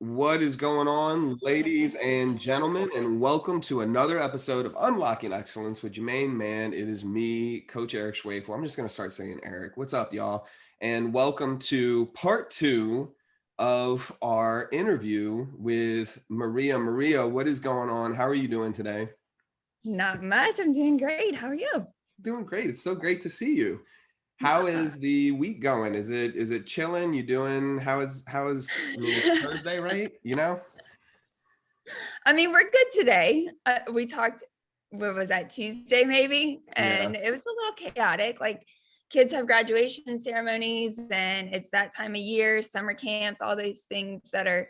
What is going on, ladies and gentlemen, and welcome to another episode of Unlocking Excellence with your main man. It is me, Coach Eric Schwafel. I'm just going to start saying Eric. What's up, y'all? And welcome to part two of our interview with Maria. Maria, what is going on? How are you doing today? Not much. I'm doing great. How are you? Doing great. It's so great to see you. How is the week going? Is it chilling? You doing? I mean, it's Thursday, right? I mean, we're good today. We talked, what was that, Tuesday maybe? Yeah. And it was a little chaotic. Like kids have graduation ceremonies and it's that time of year, summer camps, all those things that are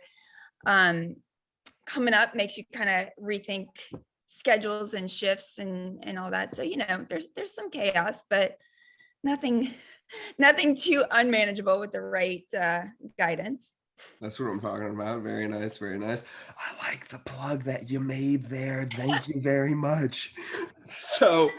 coming up makes you kind of rethink schedules and shifts and all that. So, there's some chaos, but nothing too unmanageable with the right guidance. That's what I'm talking about. Very nice, very nice. I like the plug that you made there. Thank you very much. So,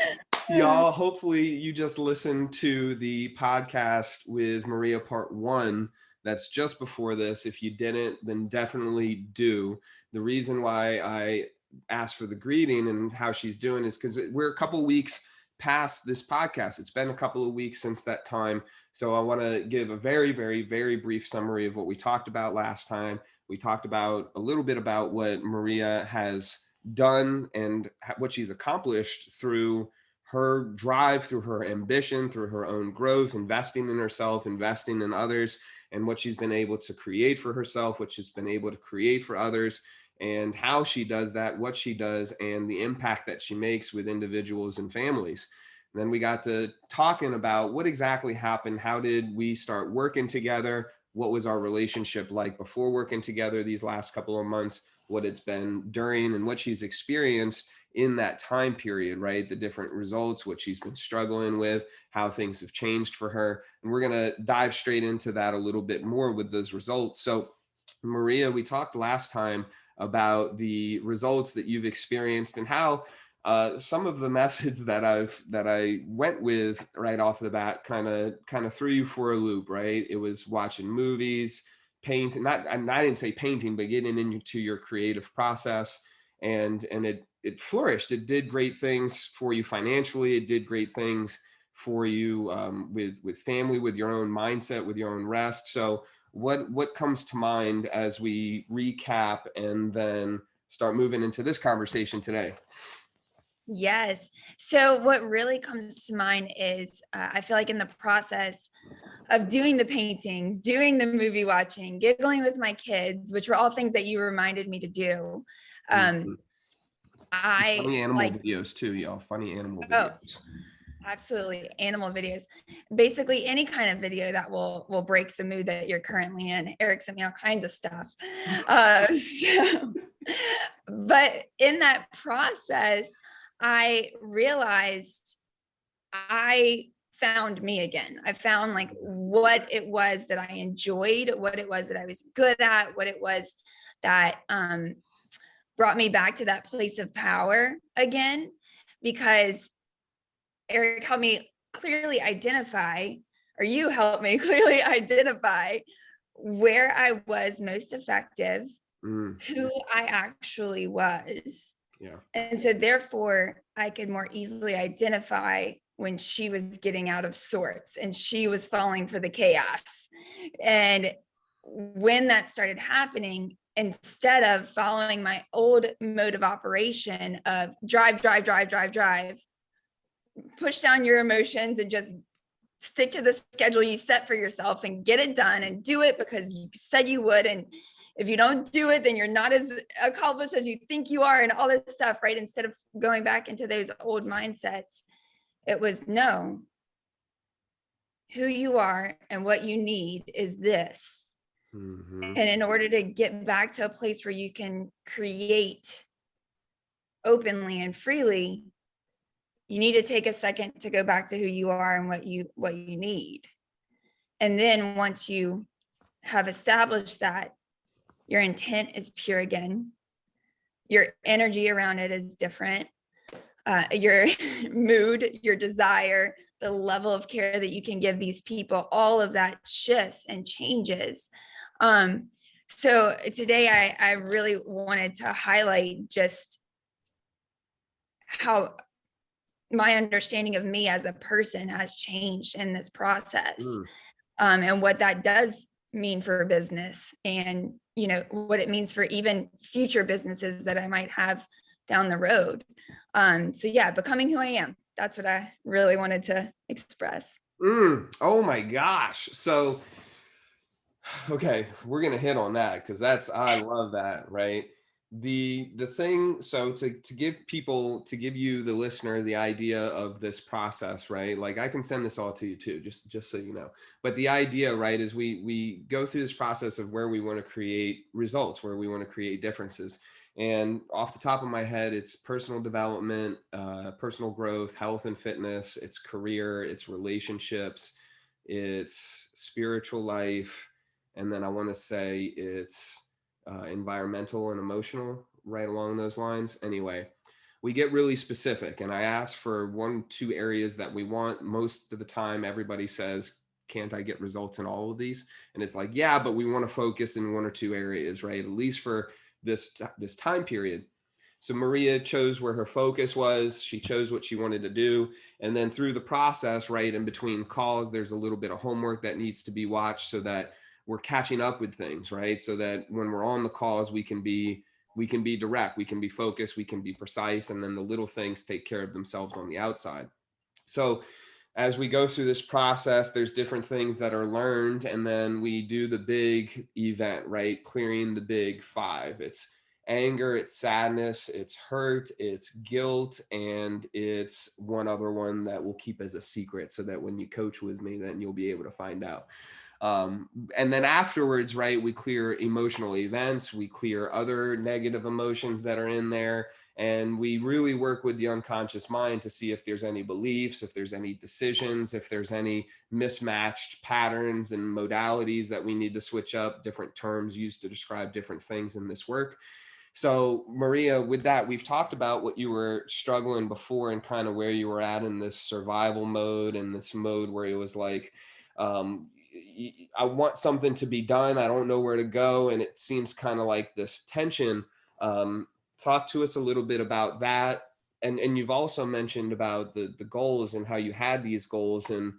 y'all, hopefully you just listened to the podcast with Maria part one. That's just before this. If you didn't, then definitely do. The reason why I asked for the greeting and how she's doing is because we're a couple weeks past this podcast. It's been a couple of weeks since that time. So I want to give a very, very, very brief summary of what we talked about last time. We talked about a little bit about what Maria has done and what she's accomplished through her drive, through her ambition, through her own growth, investing in herself, investing in others, and what she's been able to create for herself, what she's been able to create for others, and how she does that, what she does, and the impact that she makes with individuals and families. And then we got to talking about what exactly happened. How did we start working together? What was our relationship like before working together these last couple of months? What it's been during and what she's experienced in that time period, right? The different results, what she's been struggling with, how things have changed for her. And we're going to dive straight into that a little bit more with those results. So, Maria, we talked last time about the results that you've experienced and how some of the methods that I went with right off the bat kind of threw you for a loop, right? It was watching movies, paint, not I didn't say painting, but getting into your creative process, and it flourished. It did great things for you financially. It did great things for you with family, with your own mindset, with your own rest. So what comes to mind as we recap and then start moving into this conversation today? Yes. So what really comes to mind is I feel like in the process of doing the paintings, doing the movie watching, giggling with my kids, which were all things that you reminded me to do. I Funny animal like, videos too, y'all. Funny animal oh, videos. absolutely. Animal videos, basically any kind of video that will break the mood that you're currently in. Eric sent me all kinds of stuff. But in that process, I realized I found me again. I found like what it was that I enjoyed, what it was that I was good at, what it was that brought me back to that place of power again, because Eric helped me clearly identify, or you helped me clearly identify where I was most effective, who I actually was. Yeah. And so therefore I could more easily identify when she was getting out of sorts and she was falling for the chaos. And when that started happening, instead of following my old mode of operation of drive, push down your emotions and just stick to the schedule you set for yourself and get it done and do it because you said you would. And if you don't do it, then you're not as accomplished as you think you are and all this stuff, right? Instead of going back into those old mindsets, it was no, who you are and what you need is this. And in order to get back to a place where you can create openly and freely, you need to take a second to go back to who you are and what you need. And then once you have established that, your intent is pure again. Your energy around it is different. Your mood, your desire, the level of care that you can give these people, all of that shifts and changes. So today I really wanted to highlight just how my understanding of me as a person has changed in this process, and what that does mean for business, and what it means for even future businesses that I might have down the road. So yeah, becoming who I am. That's what I really wanted to express. Oh my gosh. So, okay, we're gonna hit on that because I love that, right? The thing, so to give you the listener the idea of this process, right? Like I can send this all to you too, just so you know. But the idea, right, is we go through this process of where we want to create results, where we want to create differences. And off the top of my head, it's personal development, personal growth, health and fitness, it's career, it's relationships, it's spiritual life, and then I want to say it's environmental and emotional, right along those lines. Anyway, we get really specific, and I ask for 1, 2 areas that we want. Most of the time, everybody says, "Can't I get results in all of these?" And it's like, yeah, but we want to focus in 1 or 2 areas, right? At least for this time period. So Maria chose where her focus was. She chose what she wanted to do. And then through the process, right, in between calls, there's a little bit of homework that needs to be watched so that we're catching up with things, right? So that when we're on the calls, we can be direct, we can be focused, we can be precise, and then the little things take care of themselves on the outside. So as we go through this process, there's different things that are learned, and then we do the big event, right? Clearing the big 5. It's anger, it's sadness, it's hurt, it's guilt, and it's one other one that we'll keep as a secret so that when you coach with me, then you'll be able to find out. And then afterwards, right, we clear emotional events, we clear other negative emotions that are in there, and we really work with the unconscious mind to see if there's any beliefs, if there's any decisions, if there's any mismatched patterns and modalities that we need to switch up, different terms used to describe different things in this work. So Maria, with that, we've talked about what you were struggling before and kind of where you were at in this survival mode and this mode where it was like, I want something to be done. I don't know where to go. And it seems kind of like this tension. Talk to us a little bit about that. And you've also mentioned about the goals and how you had these goals, and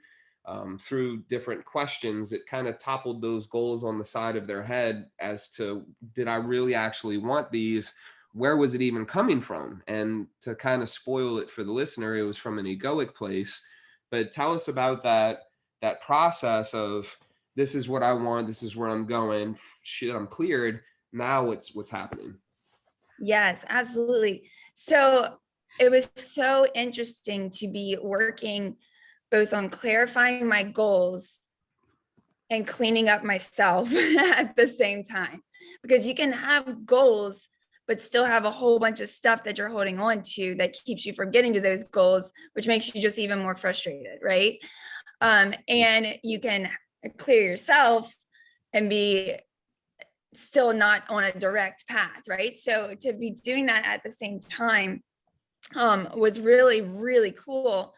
through different questions, it kind of toppled those goals on the side of their head as to, did I really actually want these? Where was it even coming from? And to kind of spoil it for the listener, it was from an egoic place. But tell us about that process of, this is what I want, this is where I'm going, shit, I'm cleared. Now what's happening? Yes, absolutely. So it was so interesting to be working both on clarifying my goals and cleaning up myself at the same time, because you can have goals but still have a whole bunch of stuff that you're holding on to that keeps you from getting to those goals, which makes you just even more frustrated, right? And you can clear yourself and be still not on a direct path, right? So to be doing that at the same time was really, really cool,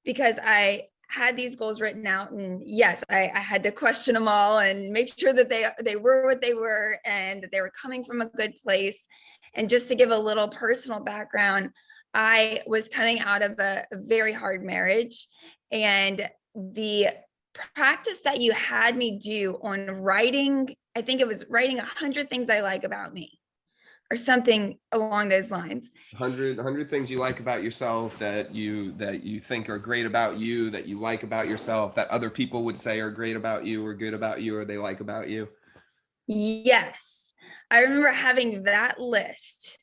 because I had these goals written out, and yes, I had to question them all and make sure that they were what they were and that they were coming from a good place. And just to give a little personal background, I was coming out of a very hard marriage, and the practice that you had me do on writing, I think it was writing 100 things I like about me or something along those lines. 100 things you like about yourself, that you think are great about you, that you like about yourself, that other people would say are great about you or good about you or they like about you. Yes. I remember having that list.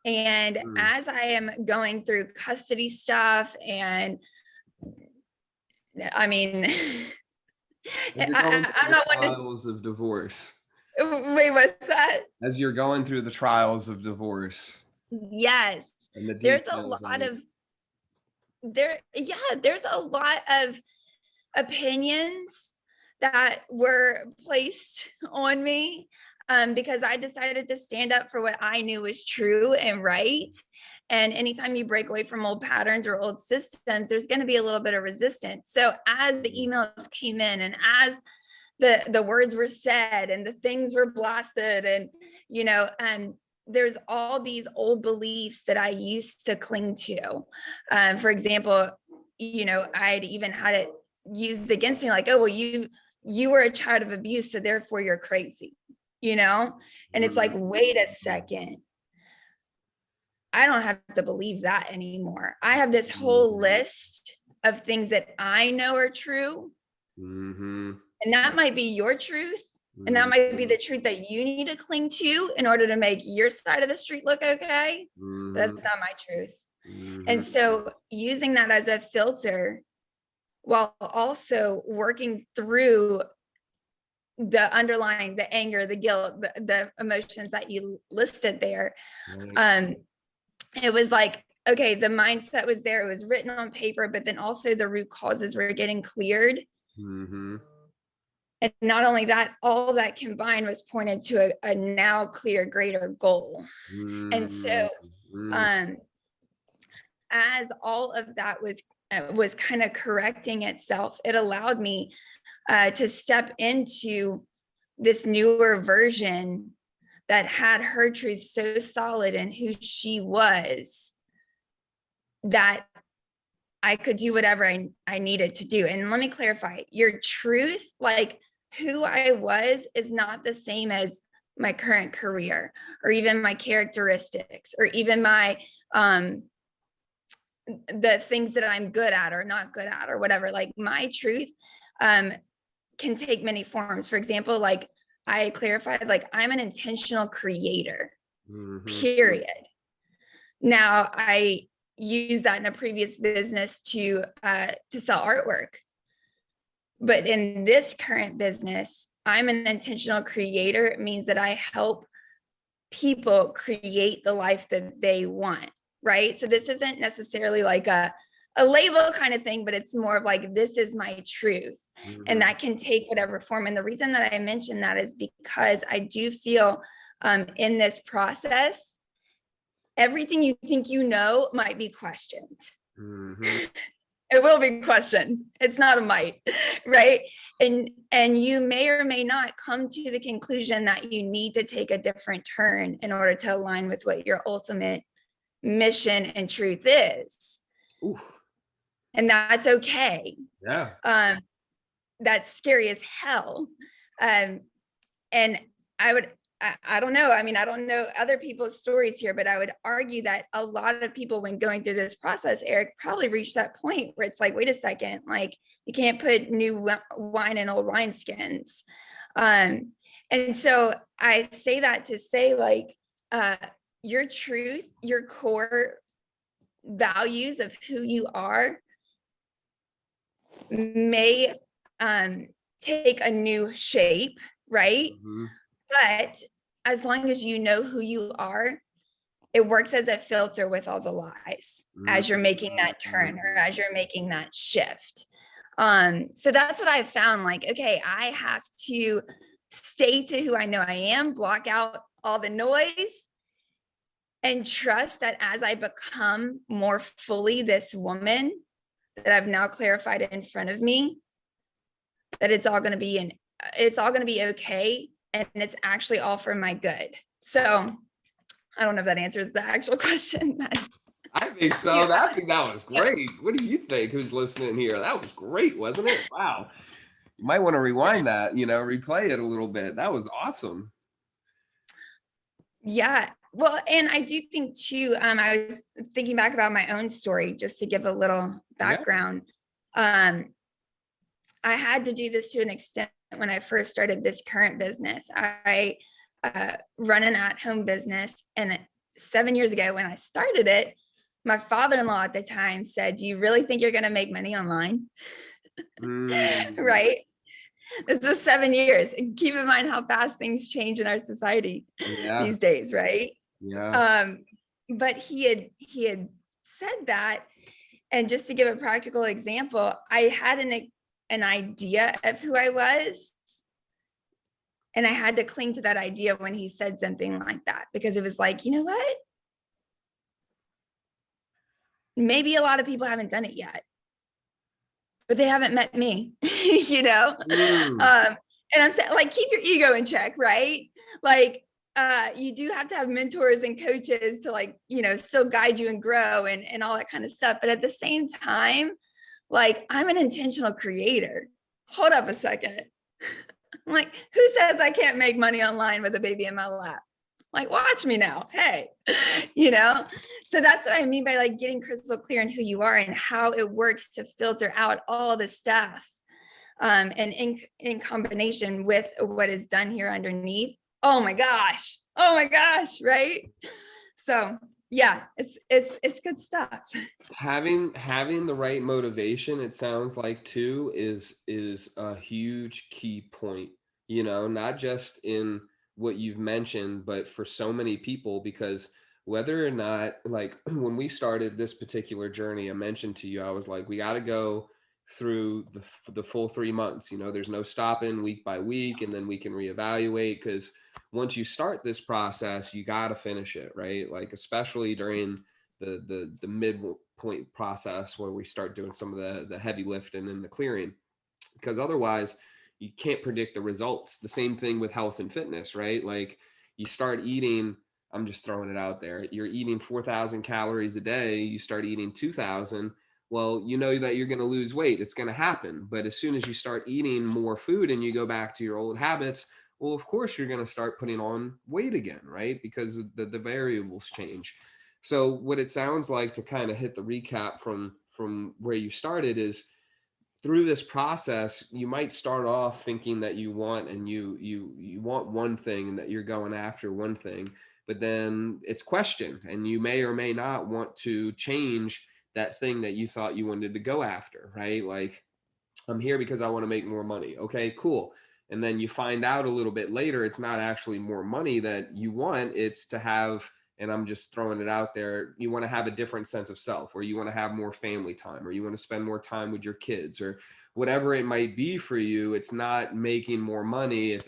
And as I am going through custody stuff, and I mean, I'm not one to, trials of divorce. wait, what's that? As you're going through the trials of divorce. Yes. And the There's a details lot it. of there's a lot of opinions that were placed on me, because I decided to stand up for what I knew was true and right. And anytime you break away from old patterns or old systems, there's going to be a little bit of resistance. So as the emails came in, and as the words were said and the things were blasted, and there's all these old beliefs that I used to cling to. For example, I'd even had it used against me, like, oh, well, you were a child of abuse, so therefore you're crazy, and it's like, wait a second, I don't have to believe that anymore. I have this whole list of things that I know are true. And that might be your truth. And that might be the truth that you need to cling to in order to make your side of the street look okay. But that's not my truth. And so using that as a filter while also working through the underlying, the anger, the guilt, the emotions that you listed there. It was like, okay, the mindset was there, it was written on paper, but then also the root causes were getting cleared. And not only that, all that combined was pointed to a now clear, greater goal. And so as all of that was kind of correcting itself, it allowed me to step into this newer version that had her truth so solid in who she was that I could do whatever I needed to do. And let me clarify, your truth, like who I was, is not the same as my current career or even my characteristics or even my the things that I'm good at or not good at or whatever. Like my truth can take many forms. For example, like I clarified, like I'm an intentional creator, period. Now I use that in a previous business to sell artwork. But in this current business, I'm an intentional creator. It means that I help people create the life that they want, right? So this isn't necessarily like a label kind of thing, but it's more of like, this is my truth. And that can take whatever form. And the reason that I mention that is because I do feel in this process, everything you think you know might be questioned. It will be questioned. It's not a might, right? And you may or may not come to the conclusion that you need to take a different turn in order to align with what your ultimate mission and truth is. Ooh. And that's okay. Yeah. That's scary as hell. And I don't know. I mean, I don't know other people's stories here, but I would argue that a lot of people, when going through this process, Eric, probably reached that point where it's like, wait a second, like you can't put new wine in old wineskins. And so I say that to say, like, your truth, your core values of who you are may take a new shape, right? But as long as you know who you are, it works as a filter with all the lies as you're making that turn or as you're making that shift. So that's what I've found. Like, okay, I have to stay to who I know I am, block out all the noise, and trust that as I become more fully this woman that I've now clarified in front of me, that it's all going to be okay. And it's actually all for my good. So I don't know if that answers the actual question. I think so. Yeah. I think that was great. What do you think? Who's listening here? That was great, wasn't it? Wow. You might want to rewind that, replay it a little bit. That was awesome. Yeah. Well, and I do think too, I was thinking back about my own story, just to give a little background. Yeah. I had to do this to an extent when I first started this current business. I run an at-home business, and 7 years ago when I started it, my father-in-law at the time said, "Do you really think you're going to make money online?" Right? This is 7 years. And keep in mind how fast things change in our society these days, right? Yeah. But he had said that, and just to give a practical example, I had an idea of who I was. And I had to cling to that idea when he said something like that, because it was like, you know what? Maybe a lot of people haven't done it yet, but they haven't met me, And I'm saying, like, keep your ego in check, right? Like, you do have to have mentors and coaches to, like, still guide you and grow and all that kind of stuff. But at the same time, like, I'm an intentional creator. Hold up a second. I'm like, who says I can't make money online with a baby in my lap? Like, watch me now. Hey, so that's what I mean by, like, getting crystal clear in who you are and how it works to filter out all the stuff. And in combination with what is done here underneath. Oh my gosh. Right. So yeah, it's good stuff. Having the right motivation, it sounds like, too, is a huge key point, not just in what you've mentioned, but for so many people, because whether or not, like, when we started this particular journey, I mentioned to you, I was like, we got to go through the full 3 months. There's no stopping week by week, and then we can reevaluate, because once you start this process, you got to finish it, right? Like, especially during the midpoint process, where we start doing some of the heavy lifting and the clearing, because otherwise you can't predict the results. The same thing with health and fitness, right? Like, you start eating, I'm just throwing it out there, you're eating 4,000 calories a day, you start eating 2,000. Well, you know that you're going to lose weight. It's going to happen. But as soon as you start eating more food and you go back to your old habits, well, of course, you're going to start putting on weight again, right? Because the variables change. So what it sounds like, to kind of hit the recap from where you started, is through this process, you might start off thinking that you want one thing, and that you're going after one thing, but then it's questioned, and you may or may not want to change that thing that you thought you wanted to go after, right? Like, I'm here because I want to make more money. Okay, cool. And then you find out a little bit later, it's not actually more money that you want. It's to have, and I'm just throwing it out there, you want to have a different sense of self, or you want to have more family time, or you want to spend more time with your kids, or whatever it might be for you. It's not making more money. It's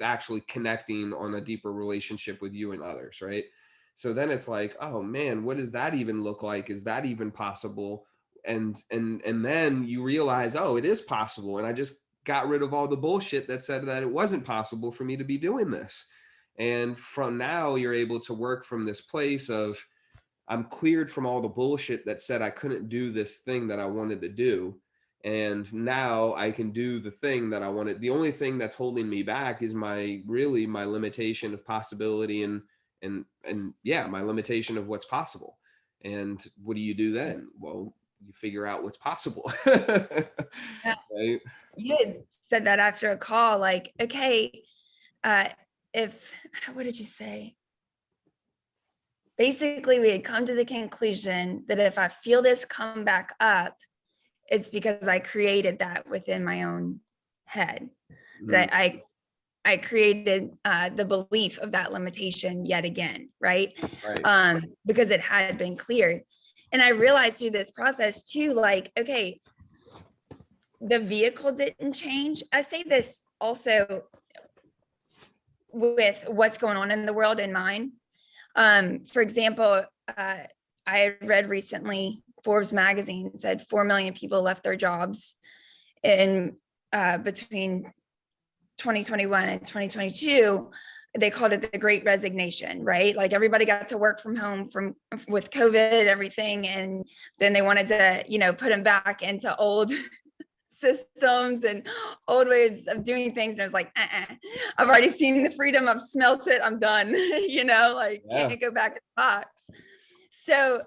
actually connecting on a deeper relationship with you and others, right? So then it's like, oh man, what does that even look like? Is that even possible? And then you realize, oh, it is possible. And I just got rid of all the bullshit that said that it wasn't possible for me to be doing this. And from now, you're able to work from this place of, I'm cleared from all the bullshit that said I couldn't do this thing that I wanted to do. And now I can do the thing that I wanted. The only thing that's holding me back is my limitation of possibility, and yeah, my limitation of what's possible. And what do you do then? Well, you figure out what's possible. Yeah. Right? You had said that after a call, like, okay, what did you say? Basically, we had come to the conclusion that if I feel this come back up, it's because I created that within my own head. Mm-hmm. That I created the belief of that limitation yet again, right? Because it had been cleared. And I realized through this process too, like, okay, the vehicle didn't change. I say this also with what's going on in the world in mine. For example, I read recently, Forbes magazine said 4 million people left their jobs in between 2021 and 2022. They called it the Great Resignation, right? Like, everybody got to work from home with COVID, everything. And then they wanted to, put them back into old systems and old ways of doing things. And I was like, I've already seen the freedom. I've smelt it. I'm done. Can't go back in the box. So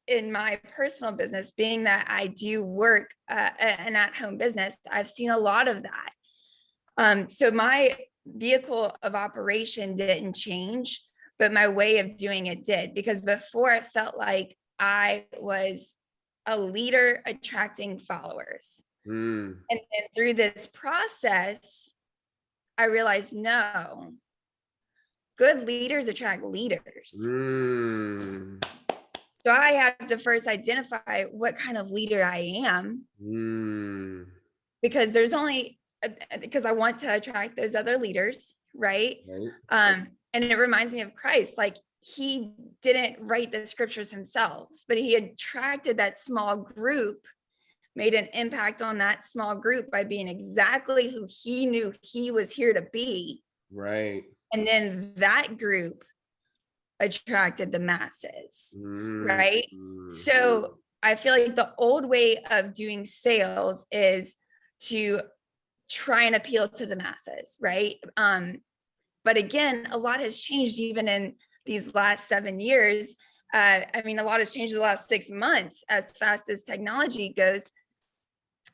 in my personal business, being that I do work an at-home business, I've seen a lot of that. So my vehicle of operation didn't change, but my way of doing it did, because before it felt like I was a leader attracting followers. And through this process, I realized, no, good leaders attract leaders. So I have to first identify what kind of leader I am, because because I want to attract those other leaders, right? And it reminds me of Christ. Like, he didn't write the scriptures himself, but he attracted that small group made an impact on that small group by being exactly who he knew he was here to be. Right. And then that group attracted the masses, right? So I feel like the old way of doing sales is to try and appeal to the masses, right? But again, a lot has changed even in these last 7 years. I mean, a lot has changed in the last 6 months as fast as technology goes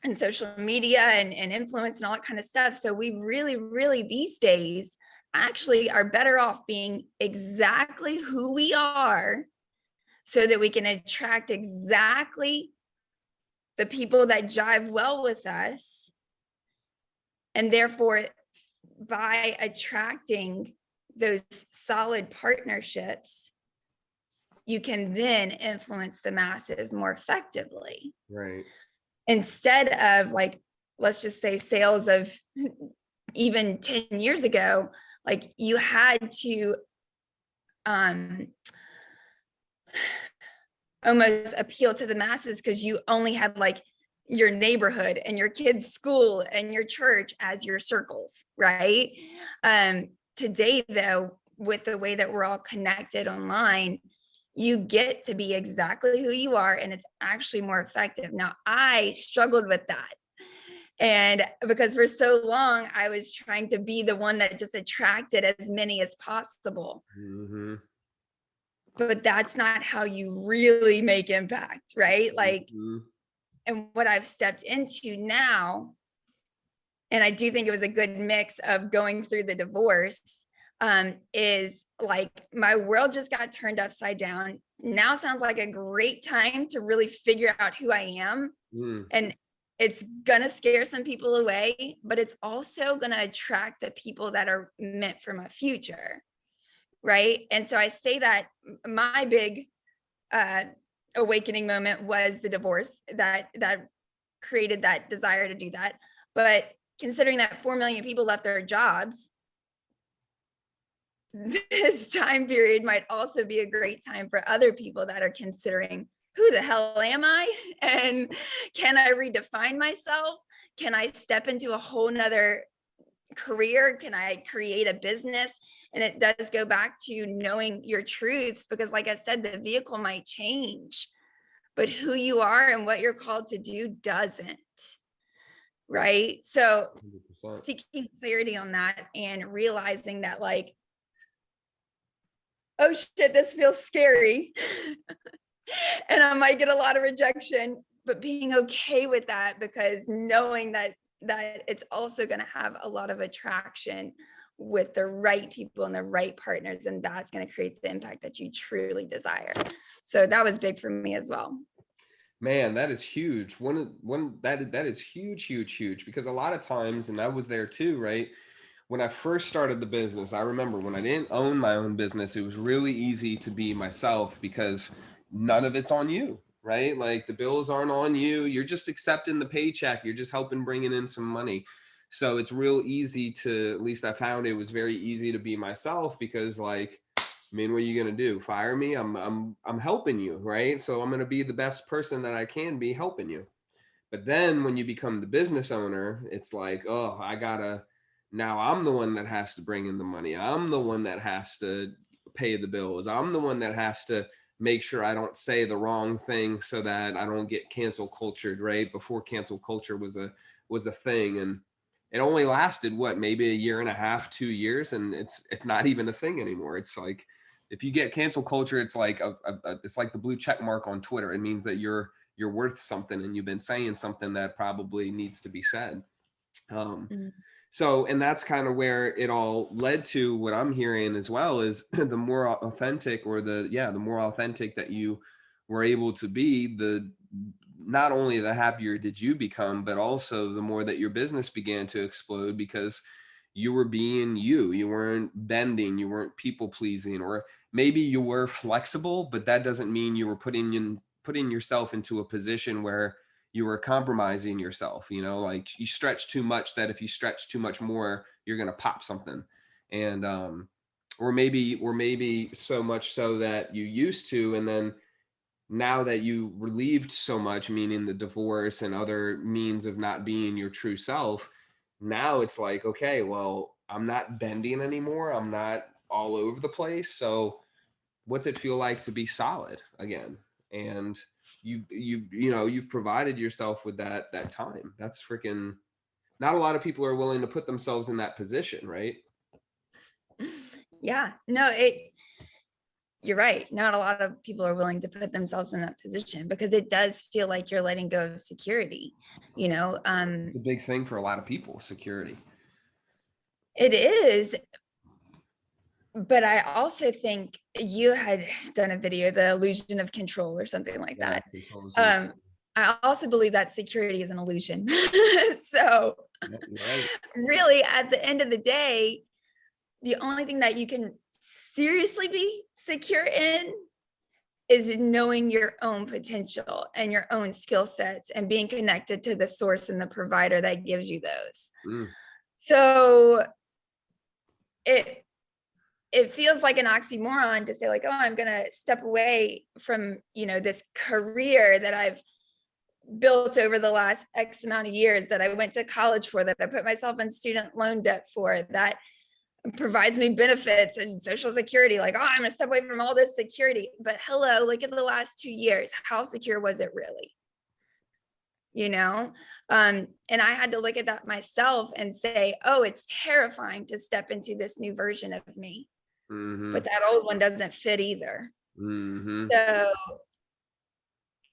and social media and influence and all that kind of stuff. So we really, really these days actually are better off being exactly who we are so that we can attract exactly the people that jive well with us. And therefore, by attracting those solid partnerships, you can then influence the masses more effectively. Right. Instead of like, let's just say sales of even 10 years ago, like you had to almost appeal to the masses because you only had like your neighborhood and your kids' school and your church as your circles, right? Today, though, with the way that we're all connected online, you get to be exactly who you are, and it's actually more effective. Now, I struggled with that. And because for so long, I was trying to be the one that just attracted as many as possible. Mm-hmm. But that's not how you really make impact, right? Like, and what I've stepped into now, and I do think it was a good mix of going through the divorce, is like my world just got turned upside down. Now sounds like a great time to really figure out who I am. And it's gonna scare some people away, but it's also gonna attract the people that are meant for my future. Right. And so I say that my big awakening moment was the divorce that created that desire to do that. But considering that 4 million people left their jobs, this time period might also be a great time for other people that are considering, who the hell am I? And can I redefine myself? Can I step into a whole nother career? Can I create a business? And it does go back to knowing your truths, because like I said, the vehicle might change, but who you are and what you're called to do doesn't. Right. So 100%. Seeking clarity on that and realizing that like, oh shit, this feels scary. And I might get a lot of rejection, but being okay with that, because knowing that it's also going to have a lot of attraction with the right people and the right partners, and that's going to create the impact that you truly desire. So that was big for me as well. Man, that is huge. That is huge, because a lot of times, and I was there too, right? When I first started the business, I remember when I didn't own my own business, it was really easy to be myself because none of it's on you, right? Like the bills aren't on you. You're just accepting the paycheck. You're just helping bringing in some money. So it's real easy to, at least I found it was very easy to be myself because like, I mean, what are you going to do? Fire me? I'm helping you, right? So I'm going to be the best person that I can be helping you. But then when you become the business owner, it's like, oh, now I'm the one that has to bring in the money. I'm the one that has to pay the bills. I'm the one that has to make sure I don't say the wrong thing so that I don't get cancel cultured, right? Before cancel culture was a thing. And it only lasted maybe a year and a half, 2 years. And it's not even a thing anymore. It's like, if you get cancel culture, it's like it's like the blue check mark on Twitter. It means that you're worth something and you've been saying something that probably needs to be said. So, and that's kind of where it all led to. What I'm hearing as well is the more authentic, or the more authentic that you were able to be, not only the happier did you become, but also the more that your business began to explode because you were being you. You weren't bending, you weren't people pleasing, or maybe you were flexible, but that doesn't mean you were putting yourself into a position where you were compromising yourself, like you stretch too much, that if you stretch too much more, you're going to pop something. And, or maybe so much so that you used to, and then now that you relieved so much, meaning the divorce and other means of not being your true self, now it's like, okay, well, I'm not bending anymore. I'm not all over the place. So what's it feel like to be solid again? And you've provided yourself with that time. That's freaking, not a lot of people are willing to put themselves in that position, right? Yeah, no, you're right. Not a lot of people are willing to put themselves in that position because it does feel like you're letting go of security, you know. It's a big thing for a lot of people, security. It is, but I also think you had done a video, The Illusion of Control or something like that. I also believe that security is an illusion. So right. really, at the end of the day, the only thing that you can seriously be secure in is knowing your own potential and your own skill sets and being connected to the source and the provider that gives you those. So it feels like an oxymoron to say like, oh, I'm going to step away from, this career that I've built over the last X amount of years, that I went to college for, that I put myself in student loan debt for, that provides me benefits and social security. Like, oh, I'm going to step away from all this security. But hello, look at the last 2 years. How secure was it really? And I had to look at that myself and say, oh, it's terrifying to step into this new version of me. But that old one doesn't fit either. So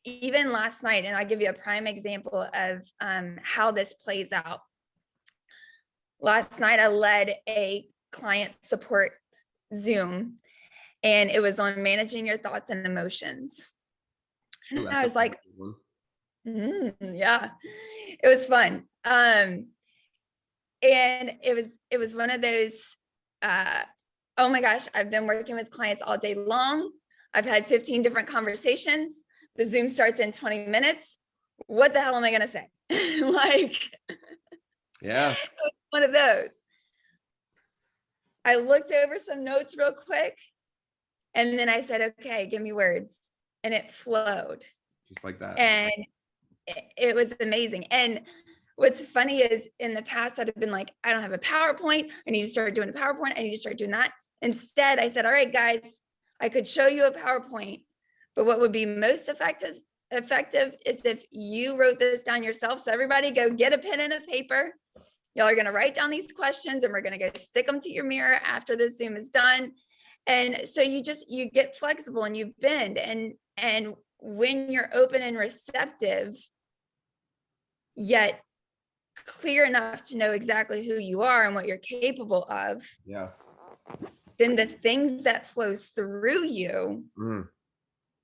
even last night, and I'll give you a prime example of how this plays out. Last night, I led a client support Zoom, and it was on managing your thoughts and emotions. And I was like, yeah, it was fun. And it was one of those, oh my gosh, I've been working with clients all day long. I've had 15 different conversations. The Zoom starts in 20 minutes. What the hell am I going to say? Yeah, one of those. I looked over some notes real quick, and then I said, okay, give me words. And it flowed. Just like that. And it was amazing. And what's funny is in the past, I'd have been like, I don't have a PowerPoint. I need to start doing a PowerPoint. I need to start doing that. Instead, I said, all right, guys, I could show you a PowerPoint, but what would be most effective is if you wrote this down yourself. So everybody go get a pen and a paper. Y'all are going to write down these questions, and we're going to go stick them to your mirror after this Zoom is done. And so you get flexible and you bend. And when you're open and receptive, yet clear enough to know exactly who you are and what you're capable of, then the things that flow through you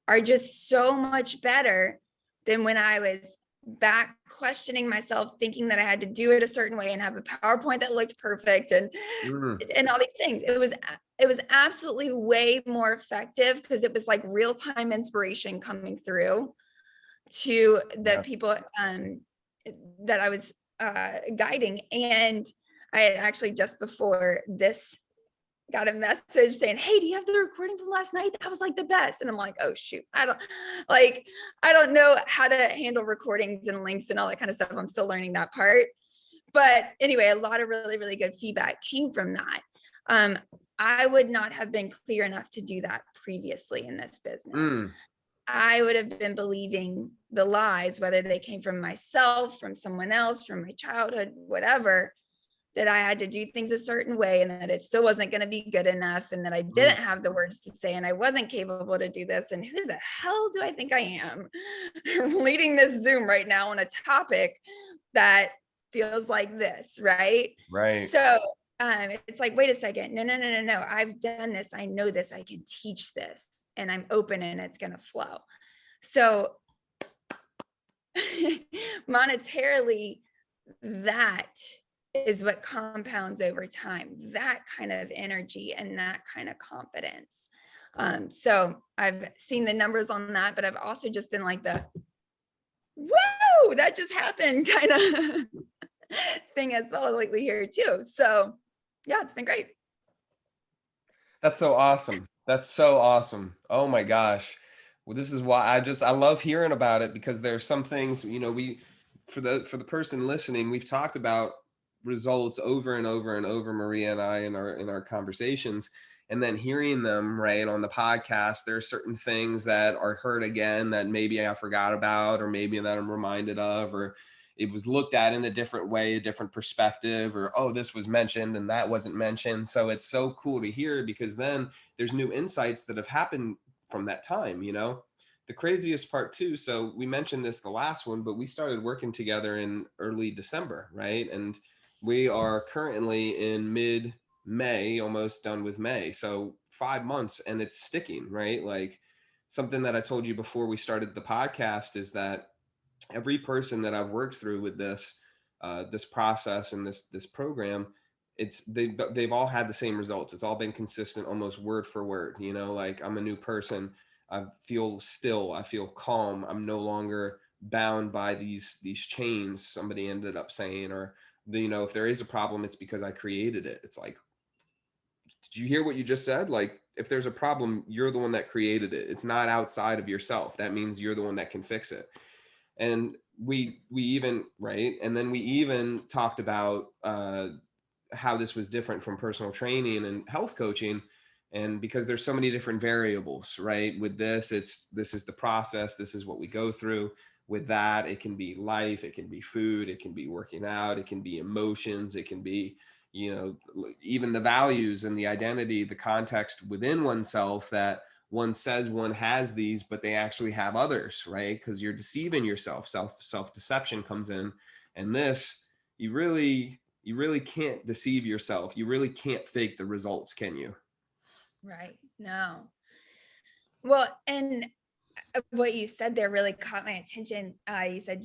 are just so much better than when I was back questioning myself, thinking that I had to do it a certain way and have a PowerPoint that looked perfect and all these things. It was absolutely way more effective because it was like real-time inspiration coming through to the people that I was guiding. And I had actually just before this got a message saying, hey, do you have the recording from last night? That was like the best. And I'm like, oh shoot, I don't know how to handle recordings and links and all that kind of stuff. I'm still learning that part. But anyway, a lot of really, really good feedback came from that. I would not have been clear enough to do that previously in this business. I would have been believing the lies, whether they came from myself, from someone else, from my childhood, whatever, that I had to do things a certain way and that it still wasn't going to be good enough and that I didn't have the words to say and I wasn't capable to do this. And who the hell do I think I am leading this Zoom right now on a topic that feels like this, right? Right. So it's like, wait a second. No. I've done this. I know this. I can teach this and I'm open and it's going to flow. So monetarily, that is what compounds over time, that kind of energy and that kind of confidence. So I've seen the numbers on that, but I've also just been like the, whoa, that just happened kind of thing as well lately here too. So yeah, it's been great. That's so awesome. That's so awesome. Oh my gosh. Well, this is why I love hearing about it, because there's some things, for the person listening, we've talked about results over and over and over, Maria and I, in our conversations, and then hearing them right on the podcast, there are certain things that are heard again that maybe I forgot about, or maybe that I'm reminded of, or it was looked at in a different way, a different perspective, or, oh, this was mentioned and that wasn't mentioned. So it's so cool to hear, because then there's new insights that have happened from that time. The craziest part too, so we mentioned this the last one, but we started working together in early December, right? And we are currently in mid May, almost done with May. So 5 months, and it's sticking, right? Like, something that I told you before we started the podcast is that every person that I've worked through with this process and this program, they've all had the same results. It's all been consistent, almost word for word. Like, I'm a new person. I feel still. I feel calm. I'm no longer bound by these chains, somebody ended up saying, or if there is a problem, it's because I created it. It's like, did you hear what you just said? Like, if there's a problem, you're the one that created it. It's not outside of yourself. That means you're the one that can fix it. And we even, right, and then we even talked about how this was different from personal training and health coaching, and because there's so many different variables, right? With this is the process, this is what we go through. With that, it can be life, it can be food, it can be working out, it can be emotions, it can be even the values and the identity, the context within oneself, that one says one has these, but they actually have others, right? Because you're deceiving yourself. Self-deception comes in. And this, you really can't deceive yourself. You really can't fake the results, can you? Right. No. Well, and what you said there really caught my attention. You said,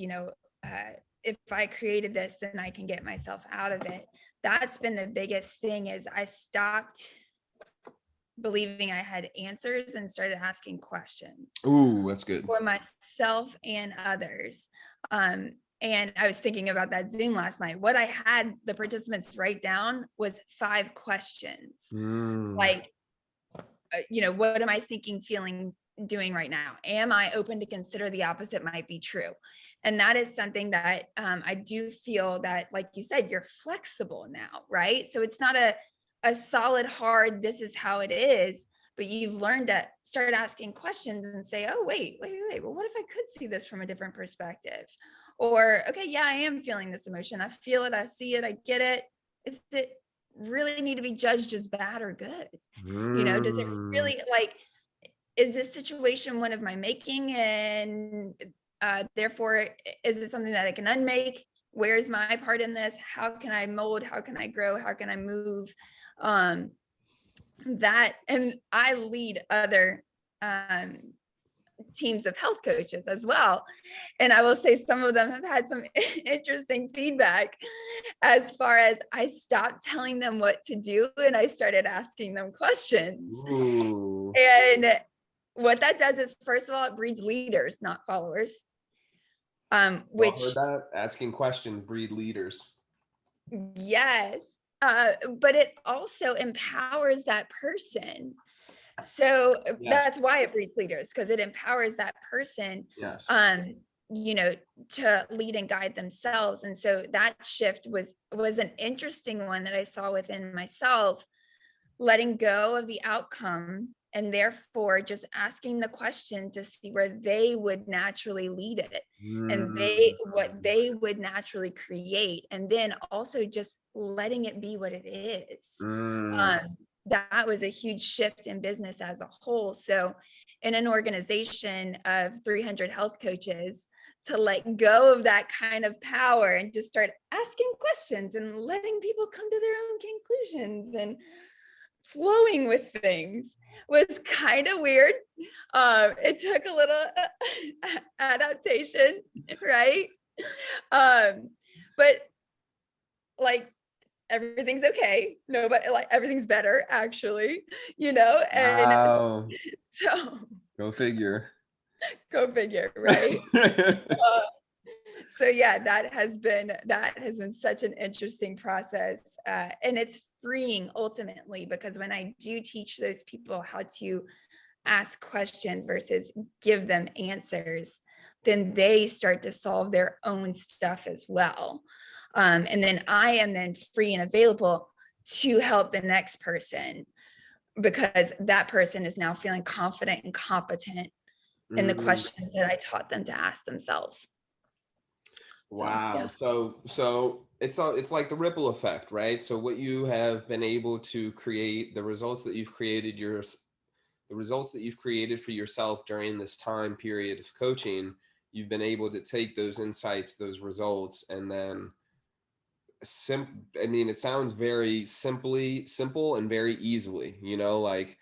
if I created this, then I can get myself out of it. That's been the biggest thing, is I stopped believing I had answers and started asking questions. Ooh, that's good. For myself and others. And I was thinking about that Zoom last night. What I had the participants write down was 5 questions. Like, what am I thinking, feeling, doing right now? Am I open to consider the opposite might be true? And that is something that I do feel that, like you said, you're flexible now, right? So it's not a solid, hard, this is how it is, but you've learned to start asking questions and say, oh, wait, well, what if I could see this from a different perspective? Or, okay, yeah, I am feeling this emotion. I feel it, I see it, I get it. Is it really need to be judged as bad or good? Does it really, like, is this situation one of my making, and therefore is it something that I can unmake? Where's my part in this? How can I mold? How can I grow? How can I move? That, and I lead other teams of health coaches as well. And I will say some of them have had some interesting feedback, as far as I stopped telling them what to do and I started asking them questions. Ooh. And what that does is, first of all, it breeds leaders, not followers. Which, heard that? Asking questions breed leaders. yes. But it also empowers that person. So Yes. that's why it breeds leaders, because it empowers that person, Yes. To lead and guide themselves. And so that shift was an interesting one that I saw within myself, letting go of the outcome and therefore just asking the question to see where they would naturally lead it, and what they would naturally create, and then also just letting it be what it is. That was a huge shift in business as a whole. So in an organization of 300 health coaches, to let go of that kind of power and just start asking questions and letting people come to their own conclusions and flowing with things was kind of weird. It took a little adaptation, right? But like, everything's okay. Nobody, like, everything's better, actually, and Wow. so Go figure. Go figure, right? So yeah, that has been such an interesting process, and it's freeing ultimately, because when I do teach those people how to ask questions versus give them answers, then they start to solve their own stuff as well. And then I am then free and available to help the next person, because that person is now feeling confident and competent in the Mhm. questions that I taught them to ask themselves. So Wow. yeah. So it's like the ripple effect, right? So what you have been able to create, the results that you've created the results that you've created for yourself during this time period of coaching, you've been able to take those insights, those results, and then I mean, it sounds very simple and very easily, like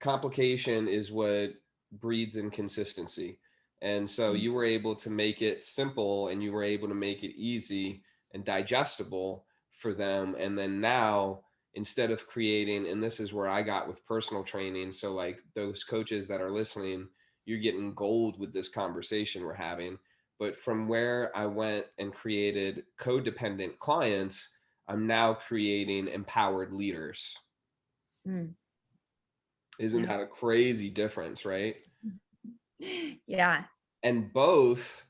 complication is what breeds inconsistency. And so you were able to make it simple and you were able to make it easy and digestible for them. And then now, instead of creating, and this is where I got with personal training. So, like those coaches that are listening, you're getting gold with this conversation we're having. But from where I went and created codependent clients, I'm now creating empowered leaders. Mm, Isn't yeah. that a crazy difference, right? Yeah. And both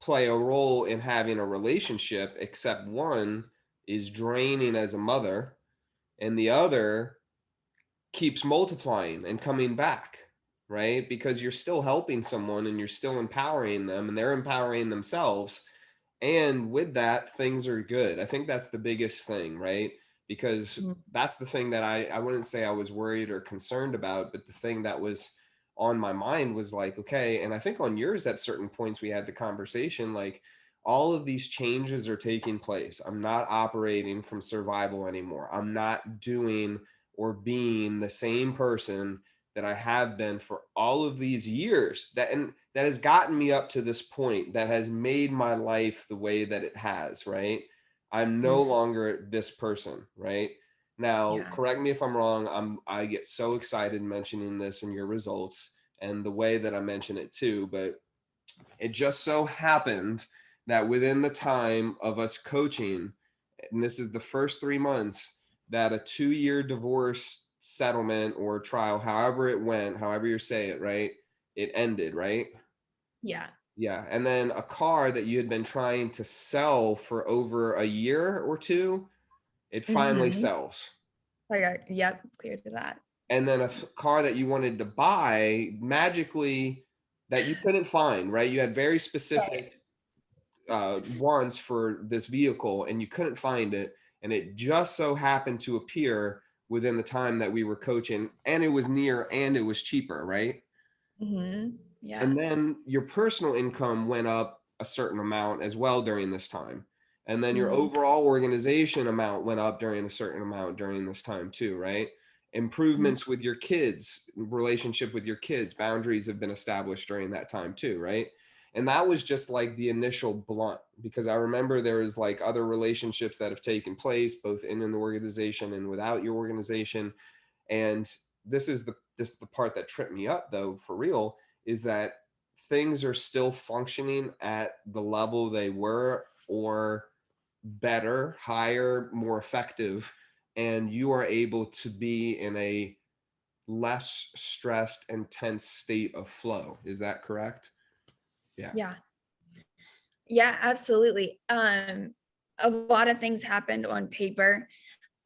play a role in having a relationship, except one is draining as a mother and the other keeps multiplying and coming back, right? Because you're still helping someone and you're still empowering them and they're empowering themselves. And with that, things are good. I think that's the biggest thing, right? Because Mm, that's the thing that I wouldn't say I was worried or concerned about, but the thing that was on my mind was like, okay, and I think on yours at certain points we had the conversation, like all of these changes are taking place. I'm not operating from survival anymore. I'm not doing or being the same person that I have been for all of these years, that has gotten me up to this point, that has made my life the way that it has, right? I'm no mm, longer this person, right? Now, yeah. correct me if I'm wrong. I get so excited mentioning this and your results and the way that I mention it too, but it just so happened that within the time of us coaching, and this is the first 3 months, that a 2-year divorce settlement or trial, however it went, however you say it, right? It ended, right? Yeah. Yeah. And then a car that you had been trying to sell for over a year or two, it finally Mm-hmm. sells. I got, yep, clear to that. And then a car that you wanted to buy magically that you couldn't find, right? You had very Right. specific wants for this vehicle and you couldn't find it, and it just so happened to appear within the time that we were coaching, and it was near and it was cheaper, right? Mm-hmm. Yeah. And then your personal income went up a certain amount as well during this time, and then your Mm-hmm. overall organization amount went up during a certain amount during this time too, right? Improvements with your kids, relationship with your kids, boundaries have been established during that time too, right? And that was just like the initial blunt, because I remember there was like other relationships that have taken place both in an organization and without your organization. And this is the part that tripped me up though, for real, is that things are still functioning at the level they were, or better, higher, more effective, and you are able to be in a less stressed and tense state of flow. Is that correct? Yeah. Yeah. Yeah, absolutely. A lot of things happened on paper.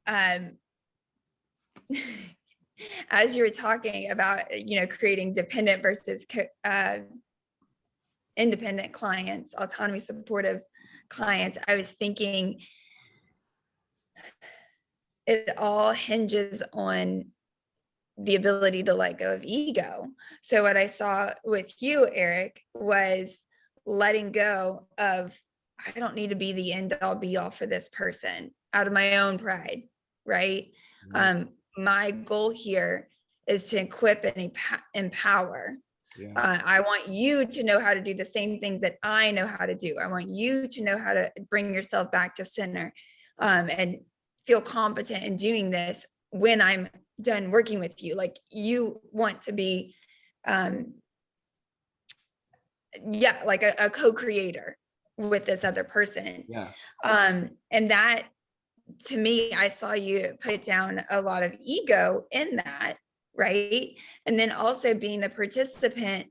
Um, as you were talking about, creating dependent versus independent clients, autonomy supportive clients, I was thinking it all hinges on the ability to let go of ego. So what I saw with you, Eric, was letting go of, I don't need to be the end all be all for this person out of my own pride, right? Mhm. My goal here is to equip and empower. Yeah. I want you to know how to do the same things that I know how to do. I want you to know how to bring yourself back to center, and feel competent in doing this when I'm done working with you. Like, you want to be, yeah, like a co-creator with this other person. Yes. And that, to me, I saw you put down a lot of ego in that, right? And then also being the participant,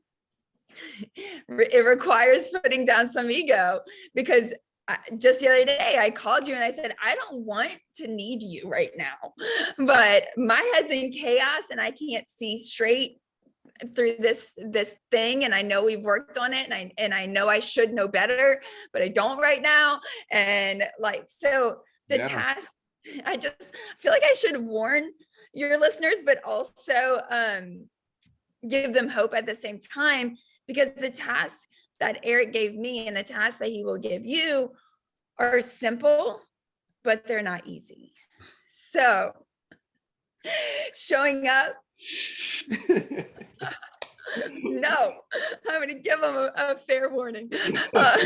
it requires putting down some ego, because just the other day I called you and I said, I don't want to need you right now, but my head's in chaos and I can't see straight through this thing, and I know we've worked on it, and I know I should know better, but I don't right now. And like, so the task, I just feel like I should warn your listeners, but also give them hope at the same time, because the tasks that Eric gave me and the tasks that he will give you are simple, but they're not easy. So showing up, no, I'm going to give them a fair warning. But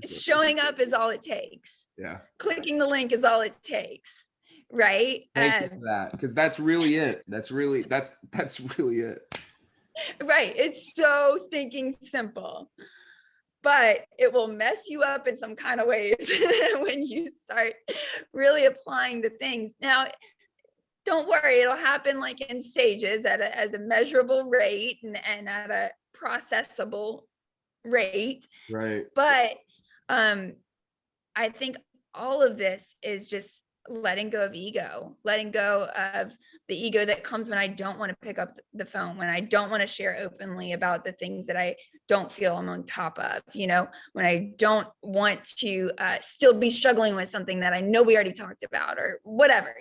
showing up is all it takes. Yeah. Clicking the link is all it takes. Right. Thank you for that, because that's really it. That's really it. Right. It's so stinking simple, but it will mess you up in some kind of ways when you start really applying the things. Now, don't worry, it'll happen like in stages at a measurable rate and at a processable rate. Right. But I think all of this is just letting go of ego, letting go of the ego that comes when I don't want to pick up the phone, when I don't want to share openly about the things that I don't feel I'm on top of, when I don't want to still be struggling with something that I know we already talked about, or whatever,